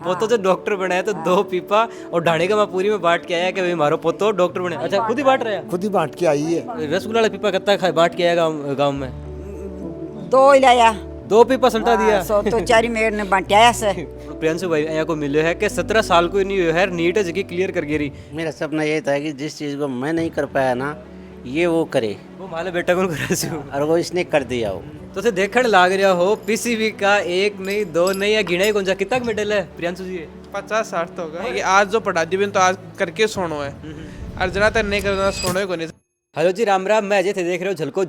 पोतो जो डॉक्टर बना है तो 2 पीपा और ढाणी का मैं पूरी में बांट के आया कि भाई मारो पोतो डॉक्टर बने। अच्छा खुद ही बांट रहा है? खुद ही बांट के आई है। रसगुल्ला वाला पीपा कितना खा बांट के आया गाँव में? 2 ही लाया 2 पीपा सल्टा दिया। सो तो चारी मेर ने बांटाया से। प्रियंशु भाई यहाँ को मिले है कि 17 साल को नहीं हुआ है, नीट जगह क्लियर कर गिरी। मेरा सपना ये था कि जिस चीज़ को मैं नहीं कर पाया ना, ये वो करे, वो माले बेटा को करा और वो इसने कर दिया हो। तो से देखण लाग रहा हो पीसीबी का 1 नहीं 2 नहीं या गिना ही कौन सा कितना मेडल है प्रियंशु जी? 50-60 तो होगा कि आज जो पढ़ा दी बिन तो आज करके सोनो है और जना तक नहीं करना सोनो को नहीं। हेलो जी राम राम, मैं अजय थे देख रहे हो झलको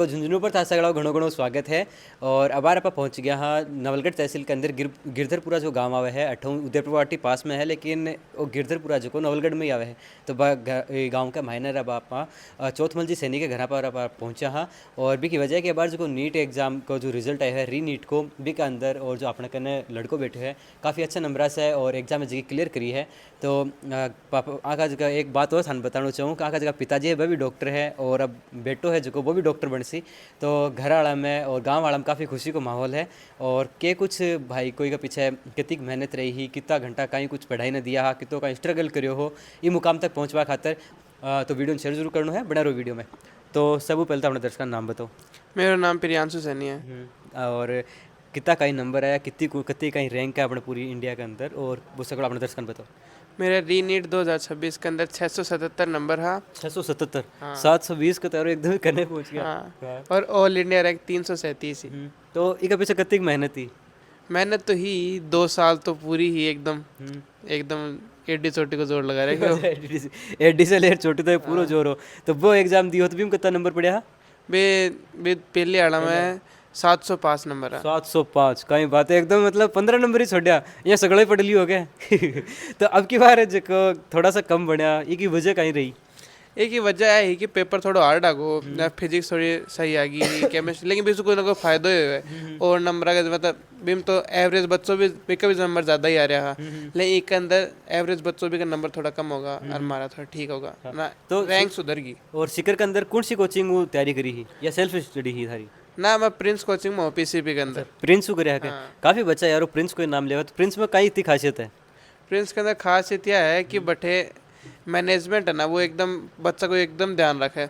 झुंझुनू पर था सगड़ा घणो घणो स्वागत है। और अबार आप पहुंच गया हाँ नवलगढ़ तहसील के अंदर गिरधरपुरा जो गांव आवे है अठों उदयपुर वाटी पास में है, लेकिन वो गिरधरपुरा जो को नवलगढ़ में ही आवे है। तो गांव का मायनर अब आप चौथमल जी सैनी के घर पर आप पहुंचा हाँ। और भी की वजह है कि अबार जो नीट एग्जाम को जो रिजल्ट आया है री नीट को भी के अंदर और जो अपने कने लड़को बैठे है काफ़ी अच्छा नंबर से है और एग्जाम में जगह क्लियर करी है। तो पापा आका जगह एक बात और थान बताना चाहूँ कि आका जगह पिताजी है वह भी डॉक्टर है और अब बेटो है जो वो भी डॉक्टर बन सी। तो घर वाला में और गांव वाला में काफ़ी खुशी को माहौल है। और के कुछ भाई कोई का पीछे कितनी मेहनत रही ही, कितना घंटा कहीं कुछ पढ़ाई न दिया हा, कितो का स्ट्रगल करियो हो ये मुकाम तक पहुँचवा खातर। तो वीडियो शेयर जरूर करना है, बना रहो वीडियो में। तो सब पहले तो अपने दर्शकों का नाम बताओ। मेरा नाम प्रियांशु सैनी है। और कितना कहीं नंबर आया, कितनी कहीं रैंक है अपने पूरी इंडिया के अंदर, और वो सगड़ा अपने दर्शकों बताओ। मेरा री नीट 2026 के अंदर 677 नंबर है। 677 720 का तो एकदम करने पहुंच गया। हाँ। और ऑल इंडिया रैंक 337 ही। तो इसके पीछे कितनी मेहनत थी? मेहनत तो ही 2 साल तो पूरी ही एकदम एडी चोटी को जोर लगा रहे। एडी से लेर छोटी तो पूरा जोर हो। तो वो एग्जाम दियो तो भी कितना नंबर पड़ा? बे पहले आड़ा में 705 नंबर है। 705 कहीं बात है एकदम, मतलब 15 नंबर ही छोड़ा यहाँ सगड़ा ही पढ़ ली हो गया। तो अब की बार जो थोड़ा सा कम बढ़िया ये की वजह कहीं रही? एक ही वजह है कि पेपर थोड़ा हार्ड आगो, फिजिक्स थोड़ी सही आ गई, केमिस्ट्री, लेकिन भी कोई ना कोई फायदा ही है। और नंबर का मतलब बिम तो एवरेज बच्चों भी का भी नंबर ज़्यादा ही आ रहा है, लेकिन एक के अंदर एवरेज बच्चों भी का नंबर थोड़ा कम होगा और हमारा थोड़ा ठीक होगा ना, तो रैंक सुधर गई। और सिकर के अंदर कौन सी कोचिंग तैयारी करी ही या सेल्फ स्टडी ही थारी? ना मैं प्रिंस कोचिंग में पीसीबी के अंदर। प्रिंस को करे काफ़ी बच्चा यार प्रिंस को नाम लेगा। तो प्रिंस में कई इतनी खासियत है? प्रिंस के अंदर खासियत यह है कि बटे मैनेजमेंट है ना, वो एकदम बच्चा को एकदम ध्यान रखे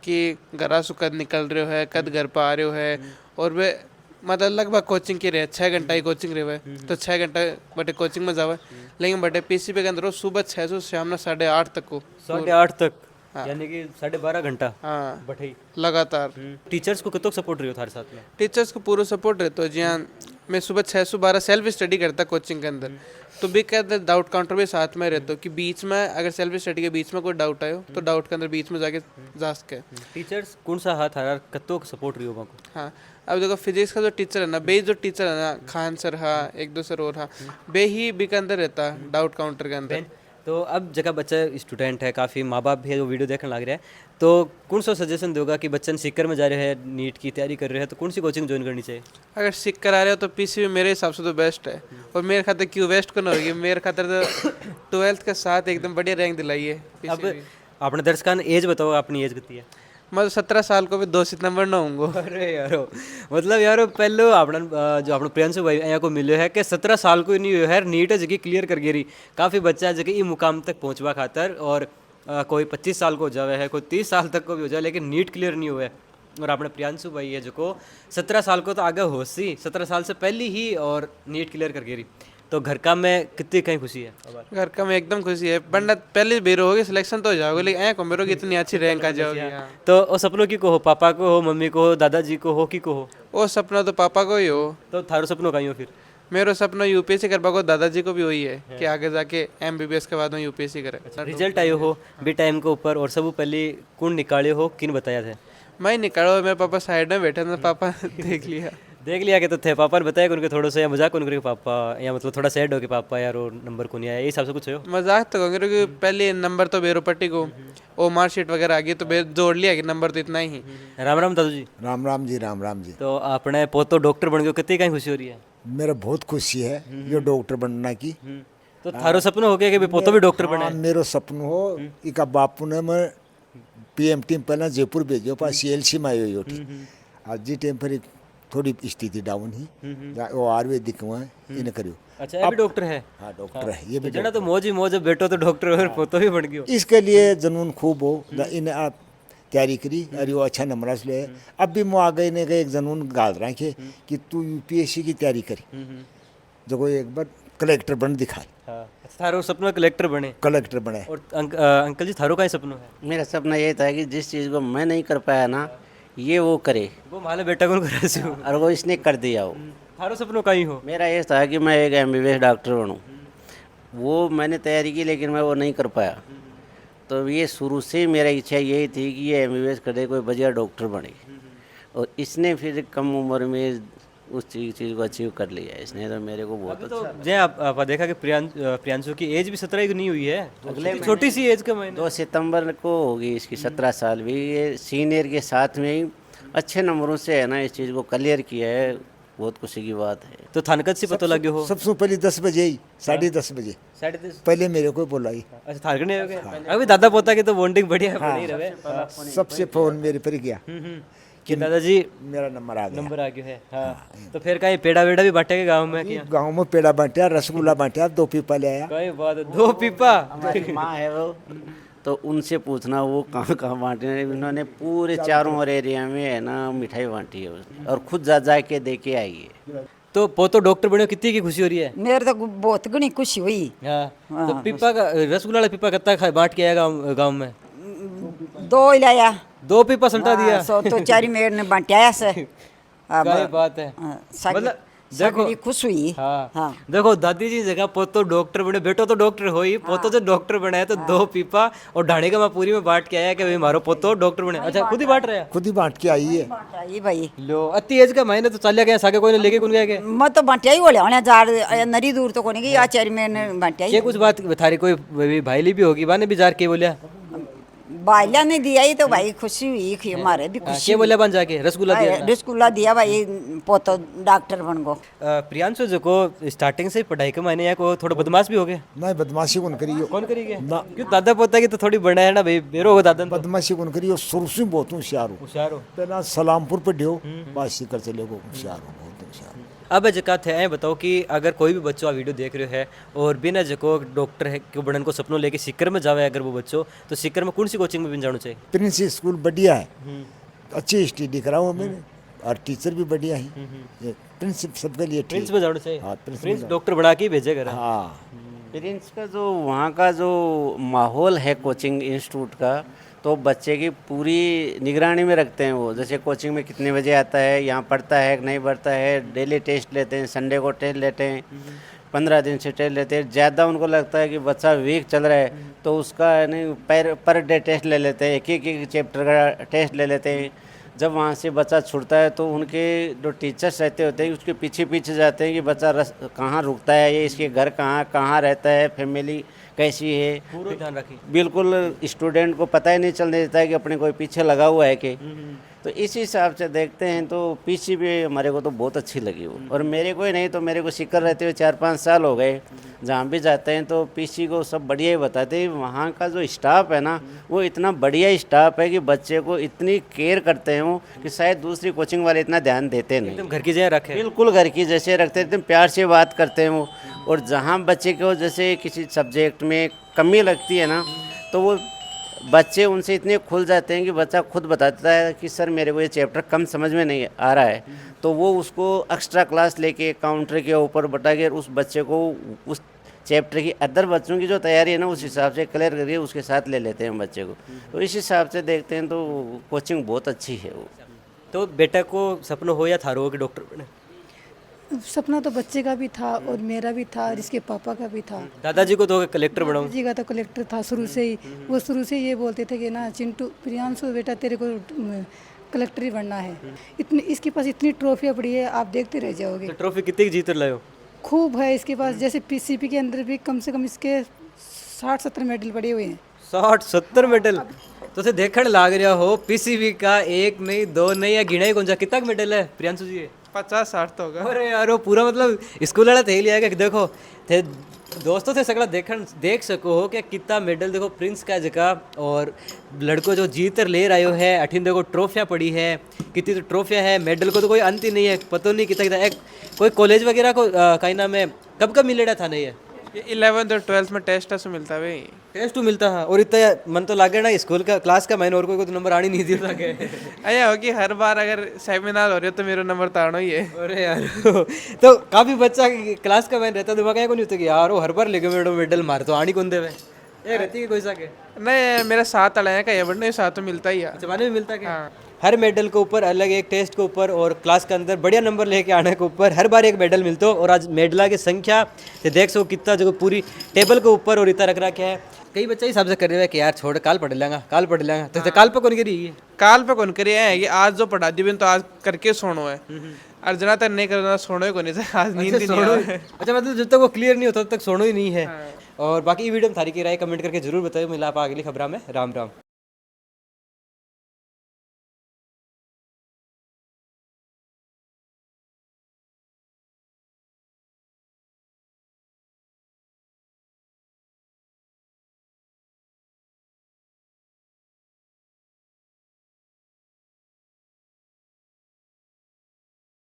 कि घर से कद निकल रहे हो है, कद घर पर आ रहे हो है। और वे मतलब लगभग कोचिंग की रहे 6 घंटा की कोचिंग रहे तो 6 घंटा बटे कोचिंग में जावे, लेकिन बटे पीसीबी के अंदर वो सुबह 6 से शाम 8:30 तक को 8:30 तक, यानी कि 12.5 घंटा। हाँ बठाई लगातार। टीचर्स को कितना सपोर्ट रही हो थारे साथ में? टीचर्स को पूरा सपोर्ट रहता है जी हाँ। मैं सुबह 6 से 12 सेल्फ स्टडी करता कोचिंग के अंदर, तो भी कहते डाउट काउंटर भी साथ में रहता कि बीच में अगर सेल्फ स्टडी के बीच में कोई डाउट आयो तो डाउट के अंदर बीच में जाके जा सके। टीचर्स कौन सा हाथ हारा कत्तो सपोर्ट रही हो? हाँ अब देखो फिजिक्स का जो टीचर है ना, बे जो टीचर है ना, खान सर हाँ, एक दो सर और हाँ, बे ही बी के अंदर रहता डाउट काउंटर के अंदर। तो अब जगह बच्चा स्टूडेंट है, काफ़ी माँ बाप भी है जो वीडियो देखने लग रहे हैं, तो कौन सा सजेशन दोगा कि बच्चन सीकर में जा रहे हैं, नीट की तैयारी कर रहे हैं, तो कौन सी कोचिंग ज्वाइन करनी चाहिए? अगर सीख कर आ रहे हो तो पीसीबी मेरे हिसाब से तो बेस्ट है। और मेरे खातर क्यों बेस्ट को ना होगी, मेरे खातर तो 12th के साथ एकदम बढ़िया रैंक दिलाई है। अब अपने दर्शकों ने एज बताओ, अपनी एज कितनी है? मैं 17 साल को भी 2 सितंबर ना होंगे। अरे यारो मतलब यारो पहले अपना जो अपना प्रियंशु भाई यहाँ को मिले है कि 17 साल को ही नहीं हुआ है, नीट जगह क्लियर कर गिरी। काफ़ी बच्चा जगह ये मुकाम तक पहुँचवा खातर, और कोई 25 साल को हो जावे है, कोई 30 साल तक को भी हो जाए, लेकिन नीट क्लियर नहीं हुआ है। और अपने प्रियांशु भाई है जो को 17 साल को तो आगे हो सी 17 साल से पहले ही और नीट क्लियर कर गिरी। तो घर का में कितनी कहीं खुशी है? घर का में एकदम खुशी है, वरना पहले बेरो होगी सिलेक्शन तो हो जाओगे, लेकिन ऐ को मेरे को इतनी अच्छी रैंक आ जाओगी। तो वो सपनों की को हो, पापा को हो, मम्मी को हो, दादाजी को हो, की को हो? वो सपना तो पापा को ही हो। तो थारो सपनों का ही हो फिर? मेरा सपना यूपीएससी करवा को दादाजी को भी वही है कि आगे जाके एमबीबीएस के बाद में यूपीएससी करे। रिजल्ट आयो हो भी टाइम के ऊपर, और सब पहले कौन निकाले हो, किन बताया थे? मैं निकालो, मेरे पापा साइड में बैठे थे, पापा देख लिया कि तो थे पापा ने बताया उनके थोड़ा सा, या मजाक उनके पापा, या मतलब थोड़ा सैड हो कि पापा यार और नंबर को नहीं आया, ये हिसाब से कुछ हो? मजाक तो कहूँगे क्योंकि पहले नंबर तो बेरो पट्टी को वो मार्कशीट वगैरह आ गई तो जोड़ लिया कि नंबर तो इतना ही। राम राम दादू जी। राम राम जी, राम राम जी। तो अपने पोतो डॉक्टर बन गए, कितनी कहीं खुशी हो रही है? मेरा बहुत खुशी है ये डॉक्टर बनना की। तो थारो सपना हो गया कि पोतो भी डॉक्टर बने? मेरा सपन हो इका बापू ने मैं पीएम टीम पहले जयपुर भेजो पास सीएलसी में आयो आज जी टीम पर थोड़ी स्थिति डाउन ही वो आयुर्वेदिक हुआ इन्हें करियो। अच्छा ये भी डॉक्टर है। हाँ डॉक्टर है ये भी जना तो मौज ही मौज है, बेटो तो डॉक्टर और पोतो भी बन गयो। इसके लिए जुनून खूब हो इन्हें आप तैयारी करी और वो अच्छा नंबर से ले। अब भी मैं आगे इन्हें एक जुनून गाल रखे कि तू यूपीएससी की तैयारी करी जो कोई एक बार कलेक्टर बन दिखाए। हाँ थारो सपना कलेक्टर बने। कलेक्टर बने। और अंकल जी थारो का ही सपना है? मेरा सपना ये था कि जिस चीज़ को मैं नहीं कर पाया ना ये वो करे, वो माले बेटा कौन करा से हो? और वो इसने कर दिया हो। थारो सपनों का ही हो? मेरा ये था कि मैं एक एमबीबीएस डॉक्टर बनूं, वो मैंने तैयारी की लेकिन मैं वो नहीं कर पाया। तो ये शुरू से मेरा इच्छा यही थी कि ये एमबीबीएस करे, कोई बढ़िया डॉक्टर बने, और इसने फिर कम उम्र में उस चीज़ को अचीव कर लिया इसने, तो मेरे को बहुत अभी तो जय आप देखा कि प्रियांशु की एज भी 17 की नहीं हुई है, अगले छोटी सी एज का महीने। 2 सितंबर को होगी इसकी 17 साल भी। ये सीनियर के साथ में ही अच्छे नंबरों से है ना इस चीज़ को क्लियर किया है, बहुत खुशी की बात है। तो थानकत से पता लग गया हो? सबसे पहले 10 बजे ही 10:30 बजे 10:30 पहले मेरे को बोला ही। अच्छा थारकट नहीं हो गया? अभी दादा पोता की तो बॉन्डिंग बढ़िया है, बनी रहे। सबसे फोन मेरे पर गया कि दादाजी मेरा नंबर आ गया। नंबर आ गया है। हाँ तो फिर कहीं पेड़ा वेड़ा भी बांटेगा गांव में क्या? गाँव में पेड़ा बांटा, रसगुल्ला बांटा, 2 पीपा ले आया। कई बात है, 2 पीपा। हमारी माँ है वो, तो उनसे पूछना वो कहाँ कहाँ बांटे हैं। उन्होंने पूरे चारों और एरिया में है ना मिठाई बांटी है उसने, और खुद जा के दे के आई है। तो पोतो डॉक्टर बने, कितनी की खुशी हो रही है? मेरे तो बहुत घनी खुशी हुई। हाँ तो पीपा का रसगुल्ला वाला पीपा कितना बांट के आया गाँव में? 2 ही लाया। 2 पीपा सल्टा दिया? सो तो चारी मेर ने बांटा से। क्या बात है। मतलब देखो खुश हुई। हाँ देखो दादी जी जगह पोतो डॉक्टर बने, बेटो तो डॉक्टर हो ही, पोतो जो डॉक्टर बना है तो 2 पीपा और ढाणी का मैं पूरी में बांट के आया कि भाई मारो पोतो डॉक्टर बने। अच्छा खुद ही बांट रहे हैं? खुद ही बांट के आई है। बांटा भाई। लो अति एज का महीने तो चल गया साके कोई ने लेके कौन गया के? मैं तो बांटा ही बोले होने जार नरी दूर तो कोनी की या चारी मेर ने बांटा ही। ये कुछ बात थारी कोई भाईली भी होगी, बाने भी जार के बोलिया? बाइला ने दिया ही तो भाई खुशी हुई कि हमारे भी खुशी। के बोलिया बन जाके रसगुल्ला दिया? रसगुल्ला दिया भाई, पोतो डॉक्टर बन गो। प्रियांशु जो को स्टार्टिंग से ही पढ़ाई के मायने या को थोड़ा बदमाश भी हो गए? नहीं बदमाशी कौन करियो। कौन करेंगे? क्यों दादा पोता की तो थोड़ी बड़ा है ना भाई, बेरो हो दादा। बदमाशी कौन करियो, शुरू से बहुत होशियार हो। होशियार हो? पहला सलामपुर पे ढियो बात सीकर चले गो, होशियार हो, बहुत होशियार हो। अब जकात है बताओ कि अगर कोई भी बच्चों वीडियो देख रहे है और बिना जको डॉक्टर है कि बनने को सपनों लेके सिक्कर में जावे, अगर वो बच्चों तो सिक्कर में कौन सी कोचिंग में भी जाना चाहिए? प्रिंस स्कूल बढ़िया है, अच्छी स्टडी कराओ मैंने, और टीचर भी बढ़िया है। ये प्रिंस सबके लिए ठीक। प्रिंस में जाना चाहिए। हाँ, प्रिंस डॉक्टर बना के ही भेजेगा। हाँ प्रिंस का जो वहाँ का जो माहौल है कोचिंग इंस्टीट्यूट का, तो बच्चे की पूरी निगरानी में रखते हैं वो। जैसे कोचिंग में कितने बजे आता है, यहाँ पढ़ता है कि नहीं पढ़ता है, डेली टेस्ट लेते हैं, संडे को टेस्ट लेते हैं, 15 दिन से टेस्ट लेते हैं। ज़्यादा उनको लगता है कि बच्चा वीक चल रहा है तो उसका नहीं पर डे टेस्ट ले लेते हैं, एक चैप्टर का टेस्ट ले लेते हैं। जब वहाँ से बच्चा छूटता है तो उनके जो टीचर्स रहते होते हैं उसके पीछे पीछे जाते हैं कि बच्चा कहाँ रुकता है, ये इसके घर कहाँ रहता है, फैमिली कैसी है, पूरा ध्यान रखिए। बिल्कुल स्टूडेंट को पता ही नहीं चलने देता है कि अपने कोई पीछे लगा हुआ है कि। तो इस हिसाब से देखते हैं तो पीसी भी हमारे को तो बहुत अच्छी लगी वो। और मेरे को ही नहीं तो मेरे को सिक्कर रहते हुए 4-5 साल हो गए, जहाँ भी जाते हैं तो पीसी को सब बढ़िया ही बताते हैं। वहाँ का जो स्टाफ है ना वो इतना बढ़िया स्टाफ है कि बच्चे को इतनी केयर करते हैं वो कि शायद दूसरी कोचिंग वाले इतना ध्यान देते नहीं। एकदम घर की जगह रखे। बिल्कुल घर की जैसे रखते हैं, एकदम प्यार से बात करते हैं वो। और जहाँ बच्चे को जैसे किसी सब्जेक्ट में कमी लगती है ना तो वो बच्चे उनसे इतने खुल जाते हैं कि बच्चा खुद बताता है कि सर मेरे को ये चैप्टर कम समझ में नहीं आ रहा है, तो वो उसको एक्स्ट्रा क्लास लेके काउंटर के ऊपर बता के उस बच्चे को उस चैप्टर की अदर बच्चों की जो तैयारी है ना उस हिसाब से क्लियर करके उसके साथ ले लेते हैं बच्चे को। तो इस हिसाब से देखते हैं तो कोचिंग बहुत अच्छी है वो। तो बेटा को सपना हो या थारो हो कि डॉक्टर बने? सपना तो बच्चे का भी था और मेरा भी था और इसके पापा का भी था। दादाजी को तो कलेक्टर बनाऊं। जी का तो कलेक्टर था शुरू से ही। वो शुरू से ये बोलते थे कि ना चिंटू प्रियांशु बेटा तेरे को कलेक्टर ही बनना है। इतनी इसके पास इतनी ट्रॉफियाँ पड़ी है, आप देखते रह जाओगे। तो ट्रॉफी कितनी की जीत लाए हो? खूब है इसके पास। जैसे पीसीपी के अंदर भी कम से कम इसके 60-70 मेडल पड़े हुए हैं। 60-70 मेडल तो से देखने लाग रहा हो। पीसीबी का 1 नहीं 2 नहीं या गिना ही कौन सा कितना मेडल है प्रियांशु जी? 50-60 तो होगा। अरे यार वो पूरा मतलब स्कूल वाला थे लिया कि देखो थे दोस्तों से सगला देख सको हो कि कितना मेडल देखो प्रिंस का जगह और लड़को जो जीत ले रहे है अठिन देखो ट्रॉफियाँ पड़ी है कितनी तो ट्रॉफियाँ है मेडल को तो कोई अंत ही नहीं है पता नहीं कितना कितना कोई कॉलेज वगैरह को कहीं नाम है कब मिलेगा था नहीं है ये 11th और 12th में टेस्ट से मिलता है भाई। टेस्ट टू मिलता है और इतना मन तो लागे ना स्कूल का क्लास का मैंने और कोई तो नंबर आनी नहीं दिया था अया हो कि हर बार अगर सेमिनार हो रही हो तो मेरा नंबर ताड़ो ही है। अरे यार तो काफी बच्चा क्लास का मैन रहता दिमाग को नहीं होता कि यार वो हर बार लेके मेडल मार तो आनी कौन देवे ये रहती है कोई सा के नहीं मेरा साथ अड़ाया का ये बढ़ने साथ तो मिलता ही है। जमाने में मिलता क्या हर मेडल के ऊपर अलग एक टेस्ट के ऊपर और क्लास के अंदर बढ़िया नंबर लेके आने के ऊपर हर बार एक मेडल मिलता हो और आज मेडला की संख्या से देख सको कितना जो पूरी टेबल के ऊपर और इतना रख रखा है कई बच्चे हिसाब से कर रहे हैं कि यार छोड़ काल पढ़ लेंगा तो काल पे कौन करी है काल पे कौन करिए है कि आज जो पढ़ा दी तो आज करके सोनो है और जना तक नहीं करना सोनो ही को नहीं था आज नींद ही नहीं आवे। अच्छा मतलब जब तक वो क्लियर नहीं होता तब तक सोनो ही नहीं है और बाकी वीडियो में थारी की राय कमेंट करके जरूर बताइए मिला आप अगली खबरों में राम राम।